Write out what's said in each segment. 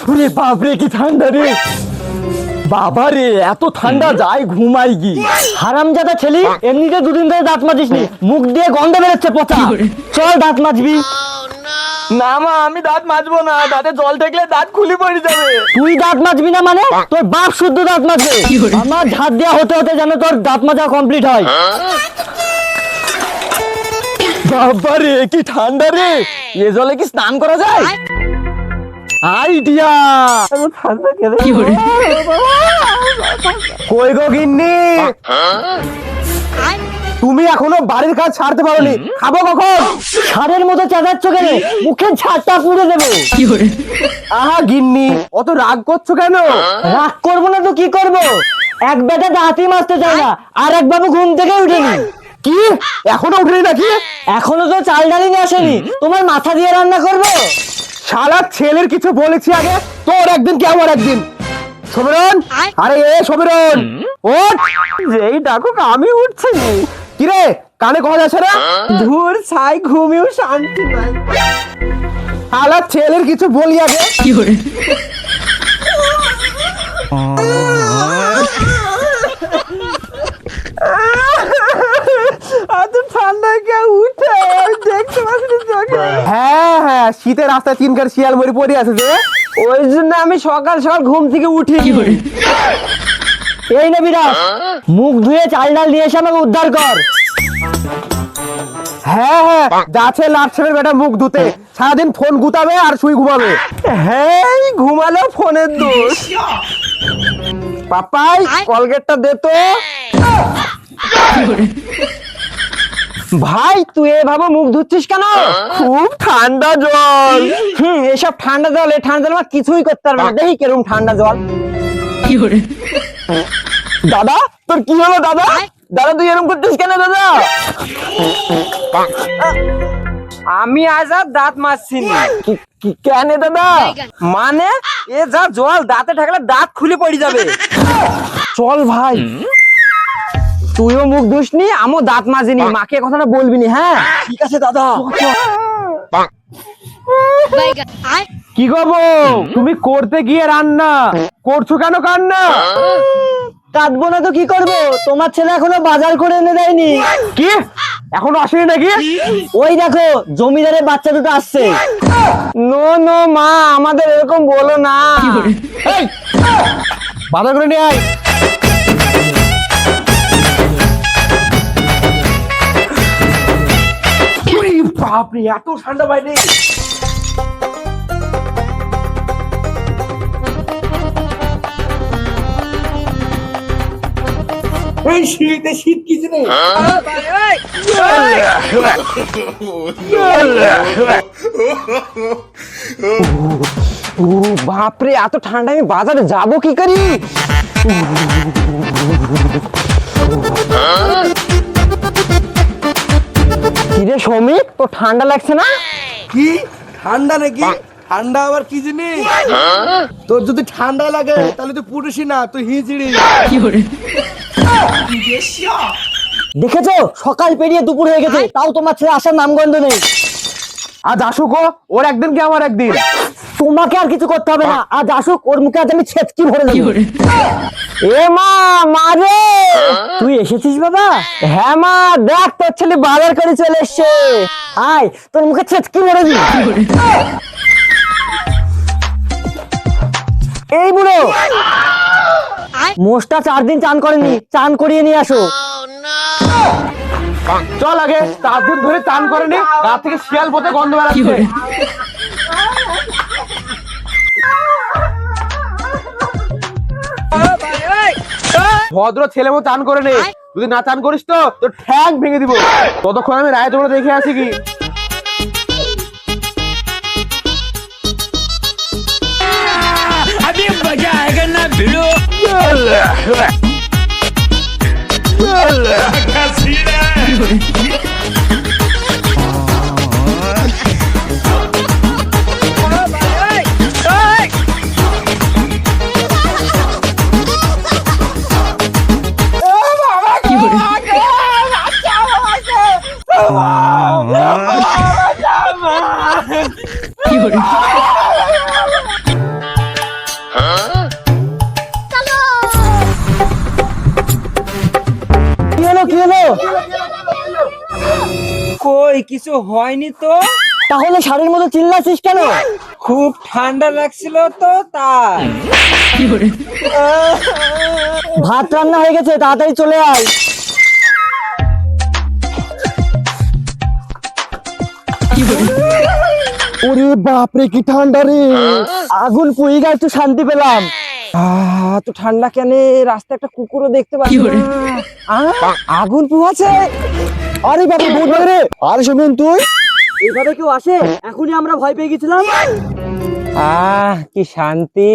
ওরে বাপরে কি ঠান্ডা রে, বাবা রে এত ঠান্ডা যায় ঘুমাই কি। হারামজাদা ছেলে, এমনিতে দুদিন ধরে দাঁত মাজিসনি, মুখ দিয়ে গন্ধ বেরোচ্ছে পচা। চল দাঁত মাজবি। না মা, আমি দাঁত মাজবো না, দাঁতে জল থাকলে দাঁত খুলে পড়ে যাবে। তুই দাঁত মাজবি না মানে? তোর বাপ শুদ্ধ দাঁত মাজবে। আমার ঝাঁট দেওয়া হতে হতে যেন তোর দাঁত মাজা কমপ্লিট হয়। বাবা রে কি ঠান্ডা রে, এ জলে কি স্নান করা যায়? আইডিয়া। কই গো গিন্নি, তুমি এখনো বাড়ির কাজ ছাড়তে পারোনি, খাবো কখন? সারের মতো চেঁচাচ্ছ কেন? মুখে ঝাঁটা পুড়ে দেবো। আহা গিন্নি, অত রাগ করছো কেন? রাগ করবো না তো কি করবো? এক বেটা দাঁতই মাজতে চায় না, আর এক বাবু ঘুম থেকে উঠেনি। কি এখনো উঠেনি নাকি? এখনো তো চাল ডালি নিয়ে আসেনি, তোমার মাথা দিয়ে রান্না করবো? শালা ছেলের কিছু বলেছি আগে, তোর একদিন কি আমার একদিন। সমীরন, আরে এ সমীরন ওঠ। যেই ডাকুক আমি উঠছি। কিরে কানে কথা যাচ্ছে না? ধুর ছাই, ঘুমিয়েও শান্তি নাই। শালা ছেলের কিছু বলি আগে। ঠান্ডায় কেউ উঠে দেখতে পাচ্ছি। হ্যাঁ হ্যাঁ, শীতের রাস্তায় তিনকার শিয়াল মরি পড়ে আছে যে, ওই জন্য আমি সকাল সকাল ঘুম থেকে উঠি। এই না বিরাট, মুখ ধুয়ে চাল ডাল নিয়ে এসে আমাকে উদ্ধার কর। হ্যাঁ হ্যাঁ, যাচ্ছে লাটছেনের বেটা মুখ ধুতে, সারাদিন ফোন গুতাবে আর শুই ঘুমাবে। হ্যাঁ ঘুমালেও ফোনের দোষ। পাপাই কলগেটটা দে তো। ভাই তুই এভাবে মুখ ধুচ্ছিস কেন? খুব ঠান্ডা জল। এসব ঠান্ডা জল, এই ঠান্ডা জল কিছুই করতে পারবে না। দেখি কেরম ঠান্ডা জল। দাদা তোর কি হলো দাদা? দাদা তুই এরকম করছিস কেন দাদা? আমি আজ আর দাঁত মাজছি না। কেন দাদা? মানে এ যা জল দাঁতে ঠাকলে দাঁত খুলে পড়ে যাবে। চল ভাই, তুইও মুখ ধুসনি, আমিও দাঁত মাজিনি, মাকে কথাটা বলবি নি। হ্যাঁ ঠিক আছে দাদা। কি করবো? তুমি করতে গিয়ে রান্না করছো কেন কান্না? কাঁদবো না তো কি করবো? তোমার ছেলে এখনো বাজার করে এনে দেয়নি। কি এখনো আসেনি নাকি? ওই দেখো জমিদারের বাচ্চা দুটো আসছে। নো নো মা, আমাদের এরকম বলো না। এই, বাজার করে নিয়ে আয়। বাপরে এত ঠান্ডা বাইরে। এই শীতে শীত কিছু নেই। বাপরে এত ঠান্ডা, আমি বাজারে যাবো কি করি? কিরে শ্রমিক, তোর ঠান্ডা লাগছে না? কি ঠান্ডা নাকি? ঠান্ডা আবার কি জিনিস? তোর যদি ঠান্ডা লাগে তাহলে তুই পুরুষই না, তুই হিজড়ি। দেখেছো সকাল পেরিয়ে দুপুর হয়ে গেছে, তাও তোমার ছেলে আসার নামগন্ধ নেই। আজ আসুক, ওর একদিন কি আমার একদিন। তোমাকে আর কিছু করতে হবে না, আজ আসুক, ওর মুখে আজ আমি ছেচকি ভরে দেবো। এ মা, মা রে তুই এসেছিস বাবা? হ্যাঁ মা, দেখ তোর ছেলে বাজার করে চলে এসছে। আয় তোর মুখে ছেচকি ভরে দি। এই বুড়ো মোষটা 4 দিন চান করেনি, চান করিয়ে নিয়ে আসো। চল আগে, 4 দিন ধরে চান করেনি, গা থেকে শিয়াল পথে গন্ধ বেড়াচ্ছে। ভদ্র ছেলে মতো চান করে নে, যদি না চান করিস তো তোর ঠ্যাং ভেঙে দিব। ততক্ষণ আমি রায় তোমরা দেখে আসি কি। अभी मजा आएगा ना भिड़ो। কি হলো কি হলো? কই কিছু হয়নি তো। তাহলে ষাঁড়ের মতো চিল্লাছিস কেন? খুব ঠান্ডা লাগছিল তো তাই। ভাত রান্না হয়ে গেছে, তাড়াতাড়ি চলে আয়। ওরে বাপরে কি ঠান্ডা রে, আগুন পুড়ে গেছে, একটু শান্তি পেলাম। তো ঠান্ডা কেন? রাস্তায় একটা কুকুরও দেখতে পাচ্ছি না। আগুন পোহাচ্ছে। আরে বাবা ভূত ধরে রে। আরে শুনুন তুই এইভাবে কেউ আসে? এখনই আমরা ভয় পেয়ে গেছিলাম। কি শান্তি।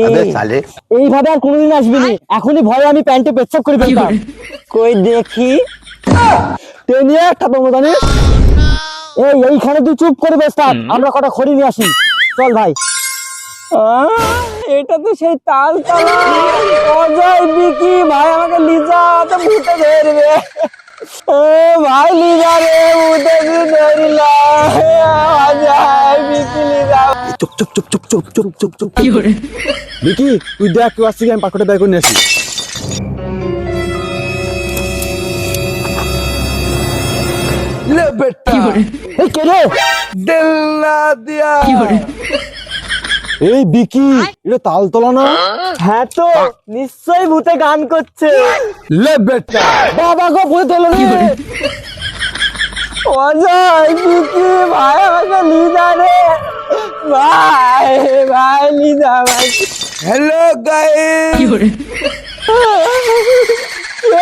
এইভাবে আর কোনোদিন আসবি না, এখনই ভয়ে আমি প্যান্টে পেচ্ছাপ করে ফেলতাম। কই দেখি। টেনিয়ে একটা প্রমোদানি। এইখানে তুই চুপ করে বসতাম, আমরা কটা খড়ি নিয়ে আসি। চল ভাই। এটা তো সেই তালতলা। অজয় বিকি ভাই আমাকে লিজা তো ভূতে ধরবে। ভাই লিজা রে, ভূতে ধরিলা। অজয় বিকি লিজা। চুপ চুপ চুপ চুপ চুপ চুপ চুপ চুপ। বিকি তুই দেখ কেউ আসছে কি, আমি পাকড়ে বের করে নিয়ে আসি। ले बेटा এই কে রে? दिल ना दिया। এই বিকি, এটা তালতলা না? হ্যাঁ তো, নিশ্চয়ই ভূতে গান করছে। ले बेटा বাবা গো ভূতে ধরলো রে। অজয় বিকি ভাই আমাকে লিজা রে। ভাই ভাই লিজা ভাই। हेलो गाइस,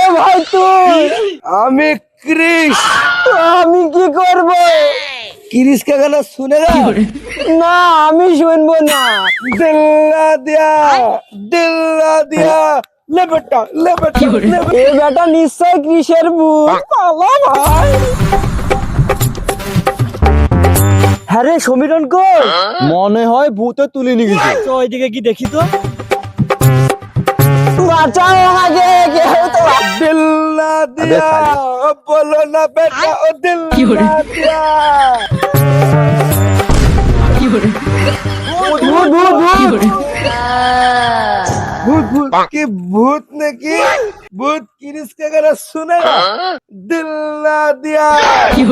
এ ভাই তুই। আমি ক্রিস। আমি কি করব? क्रिस का गाना सुनेगा? না আমি শুনবো না। दिल ना दिया, दिल ना दिया। ले बेटा ले बेटा ले बेटा। এ বেটা নিশ্চয় কৃষের ভূত। পালা ভাই। হ্যাঁ রে সমীরণ কই? মনে হয় ভূতে তুলে নিয়ে গেছে। তো ওইদিকে কি দেখি তো। বাঁচাও আমাকে, কেউ তো। दिल ना दिया, बोलो ना बेटा, ओ दिल ना दिया। ভূত ভূত ভূত। भूत भूत की भूत ने की भूत क्रिस का गाना सुनेगा? दिल ना दिया, दिल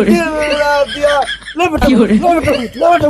ना दिया। ले बेटा ले बेटा ले बेटा।